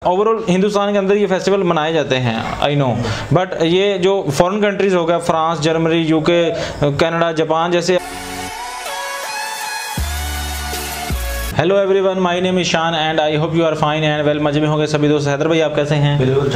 Overall Hindustan के अंदर ये फेस्टिवल मनाए जाते हैं, आई नो, बट ये जो फॉरेन कंट्रीज हो गया, France, Germany, UK, Canada, Japan जैसे। Hello everyone, my name is Shan and I hope you are fine and well. मजे में होंगे सभी दोस्त। हैदर भाई आप कैसे हैं? बिल्कुल।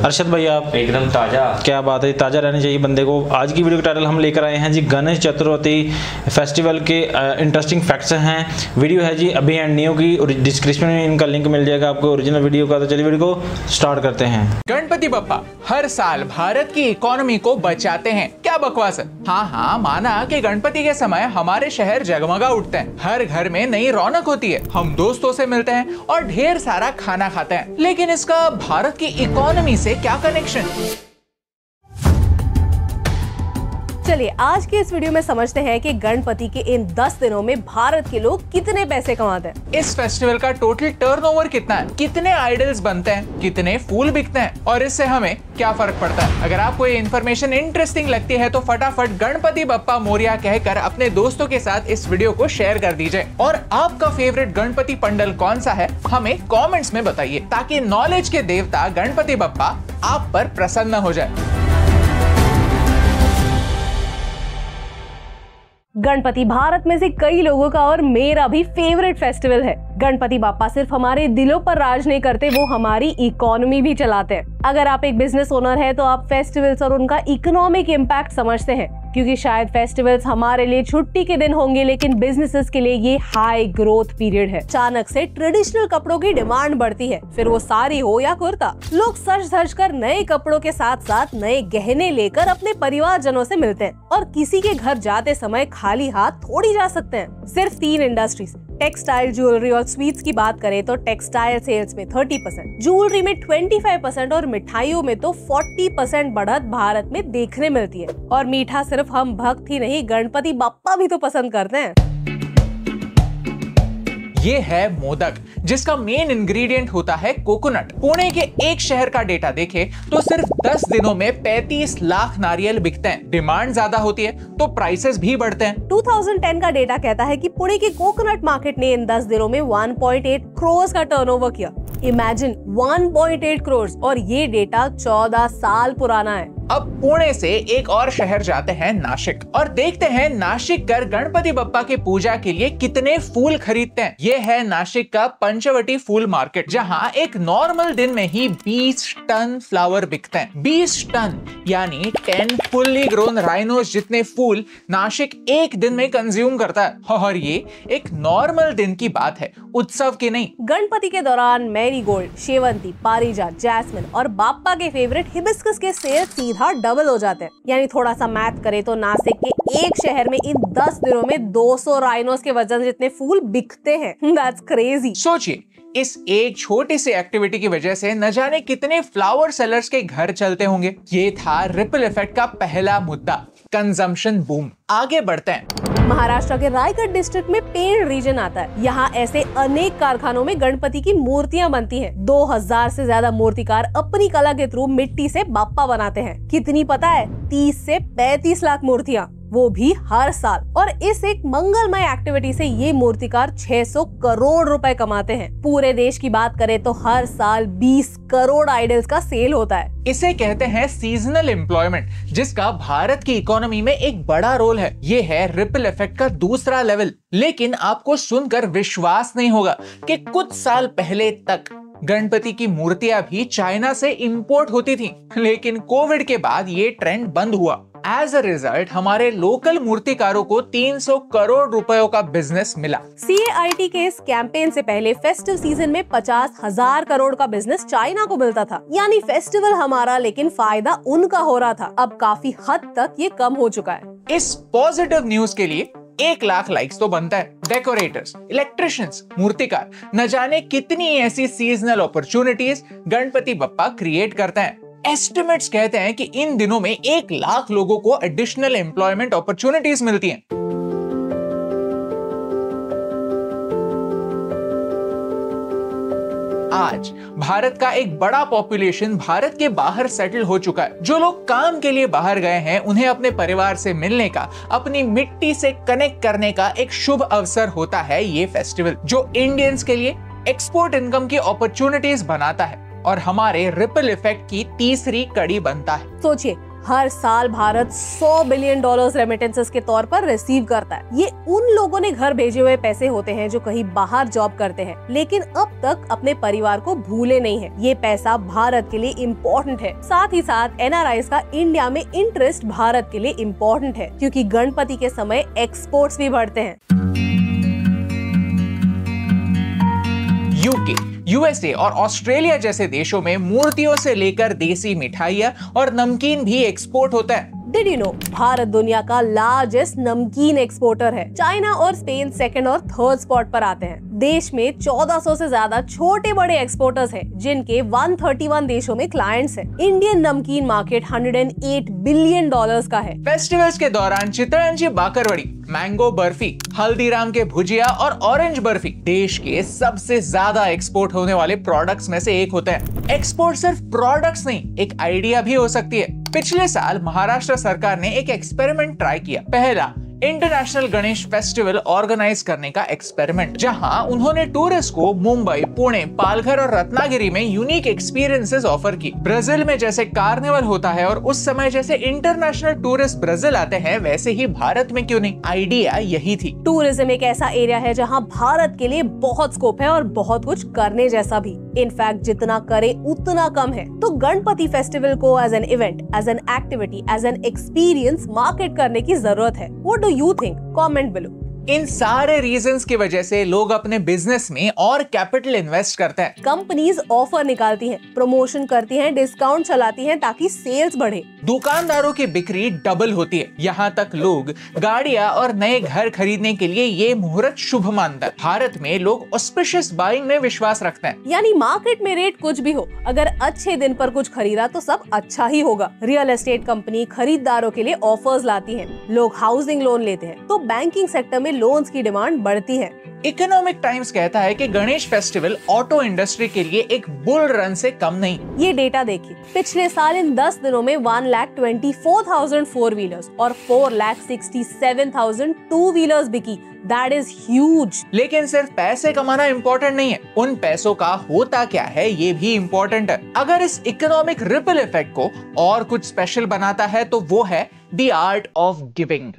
अरशद भाई आप एकदम ताजा। क्या बात है, ताजा रहनी चाहिए बंदे को। आज की वीडियो का टाइटल हम लेकर आए हैं जी, गणेश चतुर्थी फेस्टिवल के इंटरेस्टिंग फैक्ट्स हैं। वीडियो है जी अभी एंड न्यू की, और डिस्क्रिप्शन में इनका लिंक मिल जाएगा आपको ओरिजिनल वीडियो का। तो चलिए वीडियो को स्टार्ट करते हैं। गणपति बप्पा हर साल भारत की इकोनॉमी को बचाते हैं। क्या बकवास है। हाँ, माना कि गणपति के समय हमारे शहर जगमगा उठते हैं, हर घर में नई रौनक होती है, हम दोस्तों से मिलते हैं और ढेर सारा खाना खाते हैं। लेकिन इसका भारत की इकोनॉमी से क्या कनेक्शन? चलिए आज के इस वीडियो में समझते हैं कि गणपति के इन 10 दिनों में भारत के लोग कितने पैसे कमाते हैं। इस फेस्टिवल का टोटल टर्नओवर कितना है, कितने आइडल्स बनते हैं, कितने फूल बिकते हैं और इससे हमें क्या फर्क पड़ता है। अगर आपको ये इन्फॉर्मेशन इंटरेस्टिंग लगती है तो फटाफट गणपति बप्पा मोरिया कहकर अपने दोस्तों के साथ इस वीडियो को शेयर कर दीजिए। और आपका फेवरेट गणपति पंडल कौन सा है हमें कॉमेंट्स में बताइए, ताकि नॉलेज के देवता गणपति बप्पा आप पर प्रसन्न हो जाए। गणपति भारत में से कई लोगों का और मेरा भी फेवरेट फेस्टिवल है। गणपति बाप्पा सिर्फ हमारे दिलों पर राज नहीं करते, वो हमारी इकोनॉमी भी चलाते हैं। अगर आप एक बिजनेस ओनर है तो आप फेस्टिवल्स और उनका इकोनॉमिक इम्पैक्ट समझते हैं, क्योंकि शायद फेस्टिवल्स हमारे लिए छुट्टी के दिन होंगे, लेकिन बिजनेसेस के लिए ये हाई ग्रोथ पीरियड है। अचानक से ट्रेडिशनल कपड़ों की डिमांड बढ़ती है, फिर वो साड़ी हो या कुर्ता। लोग सज धज कर नए कपड़ों के साथ साथ नए गहने लेकर अपने परिवारजनों से मिलते हैं, और किसी के घर जाते समय खाली हाथ थोड़ी जा सकते हैं। सिर्फ 3 इंडस्ट्रीज टेक्सटाइल, ज्वेलरी और स्वीट्स की बात करें तो टेक्सटाइल सेल्स में 30%, ज्वेलरी में 25% और मिठाइयों में तो 40% बढ़त भारत में देखने मिलती है। और मीठा सिर्फ हम भक्त ही नहीं, गणपति बप्पा भी तो पसंद करते हैं। ये है मोदक, जिसका मेन इंग्रेडिएंट होता है कोकोनट। पुणे के एक शहर का डेटा देखें तो सिर्फ 10 दिनों में 35 लाख नारियल बिकते हैं। डिमांड ज्यादा होती है तो प्राइसेस भी बढ़ते हैं। 2010 का डेटा कहता है कि पुणे के कोकोनट मार्केट ने इन 10 दिनों में 1.8 करोड़ का टर्नओवर किया। इमेजिन 1.8 करोड़, और ये डेटा 14 साल पुराना है। अब पुणे से एक और शहर जाते हैं, नासिक, और देखते हैं नासिक कर गणपति बप्पा के पूजा के लिए कितने फूल खरीदते हैं। ये है नासिक का पंचवटी फूल मार्केट, जहां एक नॉर्मल दिन में ही 20 टन फ्लावर बिकते हैं। 20 टन यानी 10 फुल्ली ग्रोन राइनोस जितने फूल नासिक एक दिन में कंज्यूम करता है। और ये एक नॉर्मल दिन की बात है, उत्सव की नहीं। गणपति के दौरान मैरीगोल्ड, शेवंती, पारिजात, जैस्मिन और बाप्पा के फेवरेट हिबिस्कस के सेल सीधा डबल हो जाते हैं। यानी थोड़ा सा मैथ करें तो नासिक के एक शहर में इन 10 दिनों में 200 राइनोस के वजन जितने फूल बिकते हैं। That's crazy। सोचिए, इस एक छोटी सी एक्टिविटी की वजह से न जाने कितने फ्लावर सेलर्स के घर चलते होंगे। ये था रिपल इफेक्ट का पहला मुद्दा, कंजम्पशन बूम। आगे बढ़ते हैं। महाराष्ट्र के रायगढ़ डिस्ट्रिक्ट में पेड़ रीजन आता है। यहाँ ऐसे अनेक कारखानों में गणपति की मूर्तियाँ बनती हैं। 2000 से ज्यादा मूर्तिकार अपनी कला के थ्रू मिट्टी से बाप्पा बनाते हैं। कितनी पता है? 30 से 35 लाख मूर्तियाँ, वो भी हर साल। और इस एक मंगलमय एक्टिविटी से ये मूर्तिकार 600 करोड़ रुपए कमाते हैं। पूरे देश की बात करें तो हर साल 20 करोड़ आइडल्स का सेल होता है। इसे कहते हैं सीजनल एम्प्लॉयमेंट, जिसका भारत की इकोनॉमी में एक बड़ा रोल है। ये है रिपल इफेक्ट का दूसरा लेवल। लेकिन आपको सुनकर विश्वास नहीं होगा कि कुछ साल पहले तक गणपति की मूर्तियां भी चाइना से इंपोर्ट होती थी, लेकिन कोविड के बाद ये ट्रेंड बंद हुआ। एज अ रिजल्ट हमारे लोकल मूर्तिकारों को 300 करोड़ रुपयों का बिजनेस मिला। CAIT के इस कैंपेन से पहले फेस्टिव सीजन में 50,000 करोड़ का बिजनेस चाइना को मिलता था। यानी फेस्टिवल हमारा, लेकिन फायदा उनका हो रहा था। अब काफी हद तक ये कम हो चुका है। इस पॉजिटिव न्यूज के लिए 1 लाख लाइक्स तो बनता है। डेकोरेटर्स, इलेक्ट्रिशियंस, मूर्तिकार, न जाने कितनी ऐसी seasonal opportunities Ganpati Bappa create करते हैं। एस्टिमेट्स कहते हैं कि इन दिनों में 1 लाख लोगों को एडिशनल एम्प्लॉयमेंट अपॉर्चुनिटीज मिलती हैं। आज भारत का एक बड़ा पॉपुलेशन भारत के बाहर सेटल हो चुका है। जो लोग काम के लिए बाहर गए हैं, उन्हें अपने परिवार से मिलने का, अपनी मिट्टी से कनेक्ट करने का एक शुभ अवसर होता है ये फेस्टिवल, जो इंडियंस के लिए एक्सपोर्ट इनकम की अपॉर्चुनिटीज बनाता है। और हमारे रिपल इफेक्ट की तीसरी कड़ी बनता है। सोचिए, हर साल भारत $100 बिलियन रेमिटेंसेस के तौर पर रिसीव करता है। ये उन लोगों ने घर भेजे हुए पैसे होते हैं जो कहीं बाहर जॉब करते हैं, लेकिन अब तक अपने परिवार को भूले नहीं है। ये पैसा भारत के लिए इम्पोर्टेंट है। साथ ही साथ NRIs का इंडिया में इंटरेस्ट भारत के लिए इम्पोर्टेंट है, क्योंकि गणपति के समय एक्सपोर्ट्स भी बढ़ते हैं। यूके, USA और ऑस्ट्रेलिया जैसे देशों में मूर्तियों से लेकर देसी मिठाइयाँ और नमकीन भी एक्सपोर्ट होता है। डिड यू नो, भारत दुनिया का लार्जेस्ट नमकीन एक्सपोर्टर है। चाइना और स्पेन सेकंड और थर्ड स्पॉट पर आते हैं। देश में 1400 से ज्यादा छोटे बड़े एक्सपोर्टर्स हैं, जिनके 131 देशों में क्लाइंट्स हैं। इंडियन नमकीन मार्केट $108 बिलियन का है। फेस्टिवल्स के दौरान चितरंजी बाकरवड़ी, मैंगो बर्फी, हल्दीराम के भुजिया और ऑरेंज बर्फी देश के सबसे ज्यादा एक्सपोर्ट होने वाले प्रोडक्ट्स में से एक होते हैं। एक्सपोर्ट सिर्फ प्रोडक्ट्स नहीं, एक आइडिया भी हो सकती है। पिछले साल महाराष्ट्र सरकार ने एक एक्सपेरिमेंट ट्राई किया। पहला इंटरनेशनल गणेश फेस्टिवल ऑर्गेनाइज करने का एक्सपेरिमेंट, जहां उन्होंने टूरिस्ट को मुंबई, पुणे, पालघर और रत्नागिरी में यूनिक एक्सपीरियंसेस ऑफर की। ब्राजील में जैसे कार्निवल होता है और उस समय जैसे इंटरनेशनल टूरिस्ट ब्राजील आते हैं, वैसे ही भारत में क्यों नहीं। आइडिया यही थी। टूरिज्म एक ऐसा एरिया है जहां भारत के लिए बहुत स्कोप है और बहुत कुछ करने जैसा भी। इनफैक्ट जितना करे उतना कम है। तो गणपति फेस्टिवल को as an event, as an activity, as an experience market करने की जरूरत है। What do you think? Comment below. इन सारे रीजंस की वजह से लोग अपने बिजनेस में और कैपिटल इन्वेस्ट करते हैं। कंपनीज ऑफर निकालती हैं, प्रमोशन करती हैं, डिस्काउंट चलाती हैं ताकि सेल्स बढ़े। दुकानदारों की बिक्री डबल होती है। यहाँ तक लोग गाड़ियाँ और नए घर खरीदने के लिए ये मुहूर्त शुभ मानता है। भारत में लोग ऑस्पिशियस बाइंग में विश्वास रखते हैं। यानी मार्केट में रेट कुछ भी हो, अगर अच्छे दिन पर कुछ खरीदा तो सब अच्छा ही होगा। रियल एस्टेट कंपनी खरीदारों के लिए ऑफर्स लाती है। लोग हाउसिंग लोन लेते हैं, तो बैंकिंग सेक्टर में लोन्स की डिमांड बढ़ती है। इकोनॉमिक टाइम्स कहता है कि गणेश फेस्टिवल ऑटो इंडस्ट्री के लिए एक बुल रन से कम नहीं। ये डेटा देखिए, पिछले साल इन 10 दिनों में 1,24,000 फोर व्हीलर्स और 4,67,000 टू व्हीलर्स बिकी। That is huge। लेकिन सिर्फ पैसे कमाना इम्पोर्टेंट नहीं है, उन पैसों का होता क्या है ये भी इम्पोर्टेंट है। अगर इस इकोनॉमिक रिपल इफेक्ट को और कुछ स्पेशल बनाता है तो वो है the art of giving.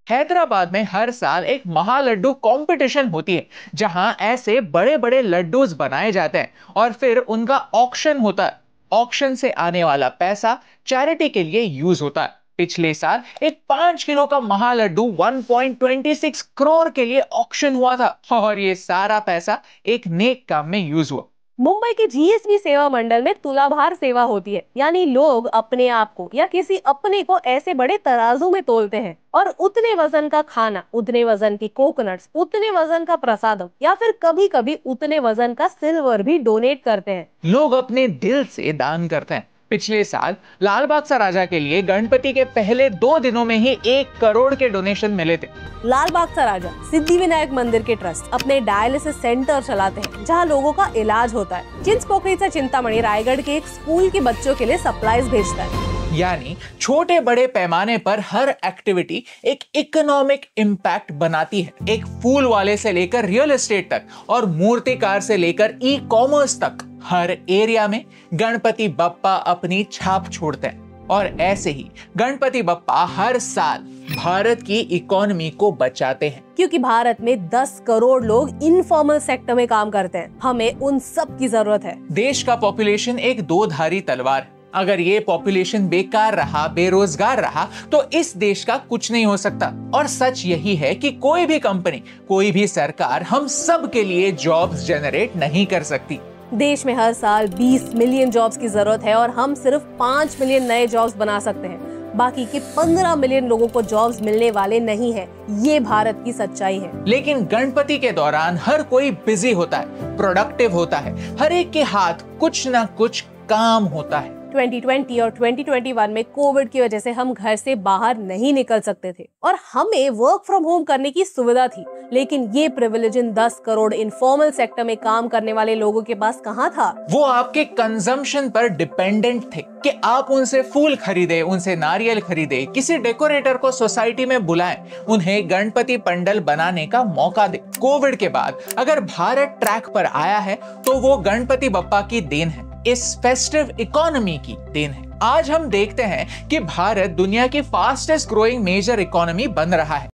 Hyderabad में हर साल एक महालड्डू कंपटीशन होती है, जहां ऐसे बड़े बड़े लड्डूस बनाए जाते हैं और फिर उनका ऑक्शन होता है। ऑक्शन से आने वाला पैसा चैरिटी के लिए यूज होता है। पिछले साल एक 5 किलो का महालड्डू 1.26 करोड़ के लिए ऑक्शन हुआ था और ये सारा पैसा एक नेक काम में यूज हुआ। मुंबई के GSB सेवा मंडल में तुलाभार सेवा होती है, यानी लोग अपने आप को या किसी अपने को ऐसे बड़े तराजू में तोलते हैं और उतने वजन का खाना, उतने वजन की कोकोनट्स, उतने वजन का प्रसादम या फिर कभी कभी उतने वजन का सिल्वर भी डोनेट करते हैं। लोग अपने दिल से दान करते हैं। पिछले साल लाल बादशाह राजा के लिए गणपति के पहले 2 दिनों में ही 1 करोड़ के डोनेशन मिले थे। लाल बादशाह राजा सिद्धिविनायक मंदिर के ट्रस्ट अपने डायलिसिस सेंटर चलाते हैं, जहां लोगों का इलाज होता है। चिंचपोखरी से चिंतामणि रायगढ़ के एक स्कूल के बच्चों के लिए सप्लाईज भेजता है। यानी छोटे बड़े पैमाने पर हर एक्टिविटी एक इकोनॉमिक इम्पैक्ट बनाती है। एक फूल वाले से लेकर रियल एस्टेट तक और मूर्तिकार से लेकर ई-कॉमर्स तक हर एरिया में गणपति बप्पा अपनी छाप छोड़ते हैं। और ऐसे ही गणपति बप्पा हर साल भारत की इकोनॉमी को बचाते हैं, क्योंकि भारत में 10 करोड़ लोग इनफॉर्मल सेक्टर में काम करते हैं। हमें उन सब की जरूरत है। देश का पॉपुलेशन एक दोधारी तलवार है। अगर ये पॉपुलेशन बेकार रहा, बेरोजगार रहा, तो इस देश का कुछ नहीं हो सकता। और सच यही है कि कोई भी कंपनी, कोई भी सरकार हम सब के लिए जॉब्स जनरेट नहीं कर सकती। देश में हर साल 20 मिलियन जॉब्स की जरूरत है और हम सिर्फ 5 मिलियन नए जॉब्स बना सकते हैं। बाकी के 15 मिलियन लोगों को जॉब्स मिलने वाले नहीं है। ये भारत की सच्चाई है। लेकिन गणपति के दौरान हर कोई बिजी होता है, प्रोडक्टिव होता है, हर एक के हाथ कुछ ना कुछ काम होता है। 2020 और 2021 में कोविड की वजह से हम घर से बाहर नहीं निकल सकते थे और हमें वर्क फ्रॉम होम करने की सुविधा थी, लेकिन ये प्रिविलेज इन 10 करोड़ इनफॉर्मल सेक्टर में काम करने वाले लोगों के पास कहाँ था? वो आपके कंजम्पशन पर डिपेंडेंट थे कि आप उनसे फूल खरीदे, उनसे नारियल खरीदे, किसी डेकोरेटर को सोसाइटी में बुलाएं, उन्हें गणपति पंडल बनाने का मौका दे। कोविड के बाद अगर भारत ट्रैक पर आया है तो वो गणपति बप्पा की देन है, इस फेस्टिव इकोनॉमी की देन है। आज हम देखते हैं कि भारत दुनिया की फास्टेस्ट ग्रोइंग मेजर इकोनॉमी बन रहा है।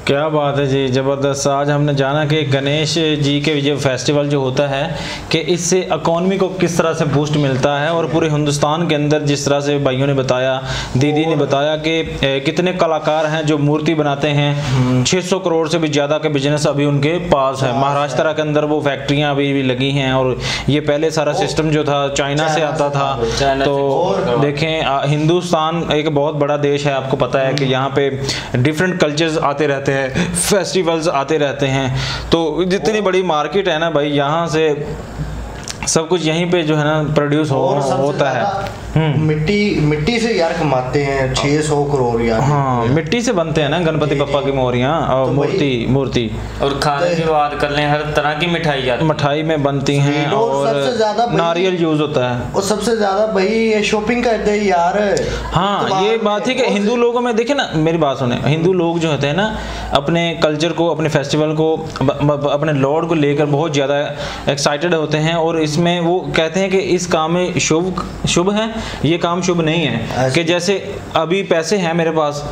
क्या बात है जी, ज़बरदस्त। आज हमने जाना कि गणेश जी के जो फेस्टिवल जो होता है कि इससे इकॉनमी को किस तरह से बूस्ट मिलता है और पूरे हिंदुस्तान के अंदर जिस तरह से भाइयों ने बताया, दीदी ने बताया कि कितने कलाकार हैं जो मूर्ति बनाते हैं। 600 करोड़ से भी ज़्यादा के बिजनेस अभी उनके पास है। महाराष्ट्र के अंदर वो फैक्ट्रियाँ अभी भी लगी हैं और ये पहले सारा सिस्टम जो था चाइना से आता था। तो देखें, हिंदुस्तान एक बहुत बड़ा देश है, आपको पता है कि यहाँ पे डिफरेंट कल्चर्स आते रहते हैं, फेस्टिवल्स आते रहते हैं। तो जितनी बड़ी मार्केट है ना भाई, यहाँ से सब कुछ यहीं पे जो है ना प्रोड्यूस होता है। मिट्टी से यार कमाते हैं 600 करोड़ यार। हाँ, मिट्टी से बनते हैं ना गणपति बप्पा की मोहरियाँ और मूर्ति। और खाने की बात कर लें, हर तरह की मिठाई जाती है, मिठाई में बनती हैं और नारियल यूज होता है। और सबसे ज्यादा भाई शॉपिंग करते हैं यार। हाँ, ये बात है कि हिंदू लोगों में देखे ना, मेरी बात सुने, हिंदू लोग जो होते हैं ना अपने कल्चर को, अपने फेस्टिवल को, अपने लॉर्ड को लेकर बहुत ज़्यादा एक्साइटेड होते हैं और इसमें वो कहते हैं कि इस काम में शुभ है, ये काम शुभ नहीं है। कि जैसे अभी पैसे हैं मेरे पास,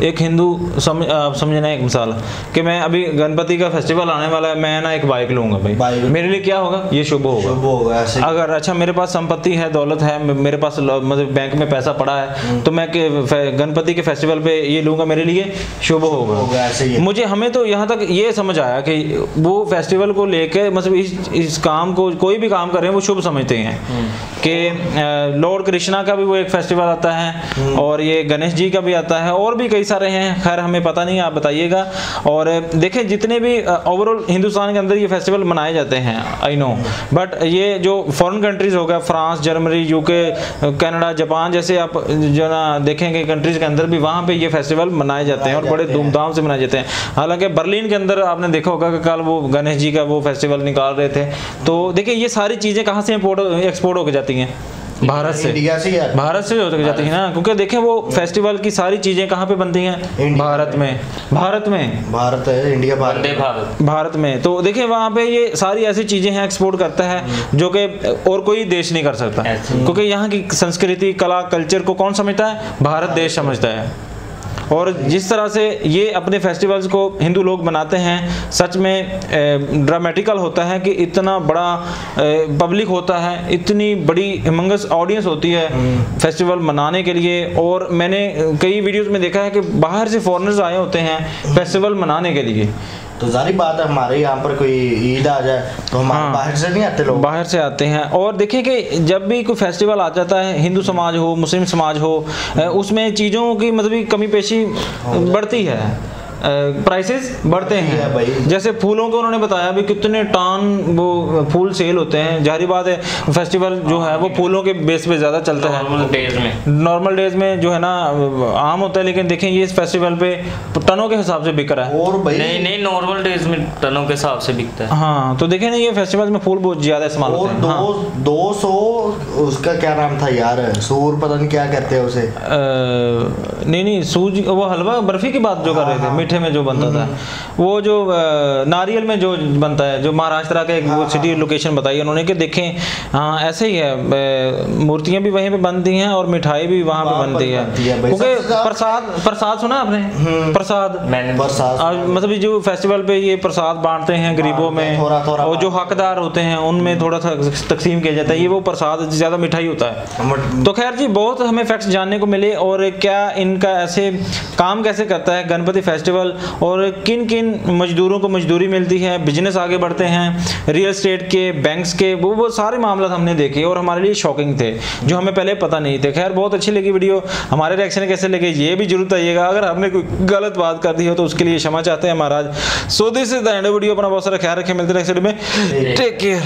एक हिंदू समझना एक मिसाल कि मैं अभी गणपति का फेस्टिवल आने वाला है, मैं ना एक बाइक लूंगा भाई, मेरे लिए क्या होगा, ये शुभ होगा। अगर अच्छा मेरे पास संपत्ति है, दौलत है, मेरे पास मतलब बैंक में पैसा पड़ा है, तो मैं गणपति के फेस्टिवल पे ये लूंगा, मेरे लिए शुभ होगा। मुझे हमें तो यहाँ तक ये समझ आया कि वो फेस्टिवल को लेके मतलब इस काम को, कोई भी काम कर रहे हैं वो शुभ समझते हैं। कि लॉर्ड कृष्णा का भी वो एक फेस्टिवल आता है और ये गणेश जी का भी आता है और भी कई सारे हैं, खैर हमें पता नहीं, आप बताइएगा। और देखें जितने भी ओवरऑल हिंदुस्तान के अंदर ये फेस्टिवल मनाए जाते हैं, आई नो, बट ये जो फॉरेन कंट्रीज हो गया, France, Germany, UK, Canada, Japan जैसे आप जो ना देखेंगे कंट्रीज के अंदर भी वहाँ पे ये फेस्टिवल मनाए जाते हैं और बड़े धूमधाम से मनाए जाते हैं। हालांकि बर्लिन के अंदर आपने देखा होगा कि कल वो गणेश जी का वो फेस्टिवल निकाल रहे थे। तो देखिए ये सारी चीज़ें कहाँ से एक्सपोर्ट होकर जाती हैं, भारत से होकर जाती है ना, क्योंकि देखें वो फेस्टिवल की सारी चीजें कहाँ पे बनती हैं, भारत है, इंडिया, भारत में। तो देखें वहाँ पे ये सारी ऐसी चीजें हैं एक्सपोर्ट करता है जो कि और कोई देश नहीं कर सकता, क्योंकि यहाँ की संस्कृति, कला, कल्चर को कौन समझता है, भारत देश समझता है। और जिस तरह से ये अपने फेस्टिवल्स को हिंदू लोग बनाते हैं, सच में ड्रामेटिकल होता है कि इतना बड़ा पब्लिक होता है, इतनी बड़ी हिमंगस ऑडियंस होती है फेस्टिवल मनाने के लिए। और मैंने कई वीडियोस में देखा है कि बाहर से फॉरेनर्स आए होते हैं फेस्टिवल मनाने के लिए। तो जारी बात है, हमारे यहाँ पर कोई ईद आ जाए तो हमारे बाहर से नहीं आते लोग, बाहर से आते हैं। और देखें कि जब भी कोई फेस्टिवल आ जाता है, हिंदू समाज हो, मुस्लिम समाज हो, उसमें चीज़ों की मतलब कमी पेशी बढ़ती है, प्राइसेस बढ़ते हैं। जैसे फूलों को उन्होंने बताया भी कितने टन वो फूल सेल होते हैं। जाहिर बात है फेस्टिवल जो है वो फूलों के बेस पे ज़्यादा चलता है, नॉर्मल डेज में जो है ना आम होता है, लेकिन देखें ये इस फेस्टिवल पे टनों के हिसाब से बिक रहा है। और नहीं नॉर्मल डेज में टनों के हिसाब से बिकता है। हाँ, तो देखें ना ये फेस्टिवल में फूल बहुत ज़्यादा इस्तेमाल होते हैं। 200 उसका क्या नाम था यार, सूर पता नहीं क्या कहते हैं उसे, नहीं सूजी, वो हलवा बर्फी की बात जो कर रहे थे, में जो बनता था वो जो नारियल में जो बनता है, जो महाराष्ट्र का एक वो सिटी लोकेशन बताई उन्होंने कि देखें हाँ ऐसे ही है, मूर्तियां भी वहीं पे बनती हैं और मिठाई भी वहाँ पे बनती है। क्योंकि प्रसाद सुना आपने, प्रसाद मतलब जो फेस्टिवल पे ये प्रसाद बांटते हैं गरीबों में, और जो हकदार होते हैं उनमें थोड़ा सा तकसीम किया जाता है, ये वो प्रसाद ज्यादा मिठाई होता है। तो खैर जी बहुत हमें फैक्ट्स जानने को मिले और क्या इनका ऐसे काम कैसे करता है गणपति फेस्टिवल, और किन किन मजदूरों को मजदूरी मिलती है, बिजनेस आगे बढ़ते हैं, रियल एस्टेट के, बैंक्स के, वो सारे मामला हमने देखे और हमारे लिए शॉकिंग थे जो हमें पहले पता नहीं थे। खैर बहुत अच्छी लगी वीडियो, हमारे रिएक्शन कैसे लगे ये भी जरूर बताइएगा। अगर हमने कोई गलत बात कर दी हो तो उसके लिए क्षमा चाहते हैं महाराज। So this is the end video. अपना बहुत सारा ख्याल रखें, मिलते हैं नेक्स्ट वीडियो में, टेक केयर।